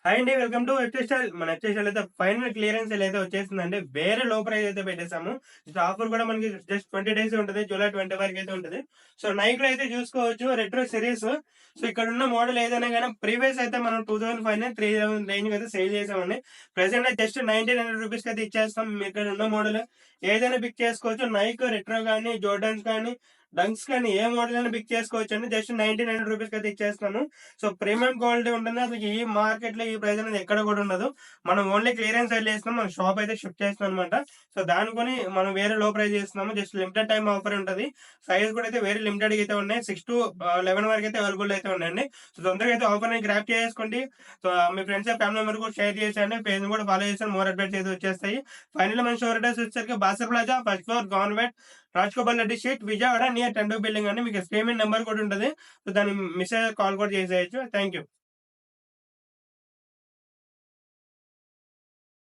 Hi అండి. Welcome to HSL. మన HSL అయితే ఫైనల్ క్లియరెన్స్ సేల్ అయితే వచ్చేసిందండి. వేరే లో ప్రైస్ అయితే పెట్టేసాము. ఆఫర్ కూడా మనకి జస్ట్ 20 డేసే ఉంటది. జూలై 20 వరకైతే ఉంటది. సో, నైక్‌లో అయితే చూసుకోవచ్చు రెట్రో సిరీస్. సో, ఇక్కడున్న మోడల్ ఏదైనా గాని ప్రీవియస్ అయితే మనం 2500, 3000 రేంజ్‌కి అయితే సేల్ చేసామండి. ప్రెజెంట్ అయితే జస్ట్ రూ. 1900 అయితే ఇచ్చేస్తాం. మీకిక్కడున్న మోడల్ ఏదైనా పిక్ చేసుకోవచ్చు. నైక్ రెట్రో గాని, జోర్డన్స్ కానీ, డంక్స్ కానీ ఏ మోడల్ అయినా పిక్ చేసుకోవచ్చండి. జస్ట్ రూ. 1900 అయితే ఇచ్చేస్తాము. సో, ప్రీమియం క్వాలిటీ ఉంటుంది. అసలు ఈ మార్కెట్‌లో ఈ ప్రైస్ అనేది ఎక్కడ కూడా ఉండదు. మనం ఓన్లీ క్లియరెన్స్ సేల్ చేస్తున్నాం. మన షాప్ అయితే షిఫ్ట్ చేస్తున్నామనమాట. సో, దాన్ని కొని మనం వేరే లో ప్రైస్ చేస్తున్నాము. జస్ట్ లిమిటెడ్ టైమ్ ఆఫర్ ఉంటది. సైజ్ కూడా అయితే వెరీ లిమిటెడ్‌గా అయితే ఉన్నాయి. 6-11 వరకు అయితే అవైలబుల్ అయితే ఉన్నాయండి. సో, తొందరగా అయితే ఆఫర్‌ని గ్రాబ్ చేసేసుకోండి. So, me friends and family member కూడా షేర్ చేసేయండి. పేజ్‌ని కూడా ఫాలో చేస్తే మోర్ అప్డేట్స్ అయితే వచ్చేస్తాయి. ఫైనల్లీ మన షోర్ అడ్రెస్ వచ్చేసరికి Basar plaza, first floor, government Rajgopal Reddy street, Vijayawada near 10 building అండి. మీకు పేమెంట్ నెంబర్ కూడా ఉంటది. సో, దాన్ని మిస్ అయ్యే కాల్ కూడా చేసేయొచ్చు. Thank you.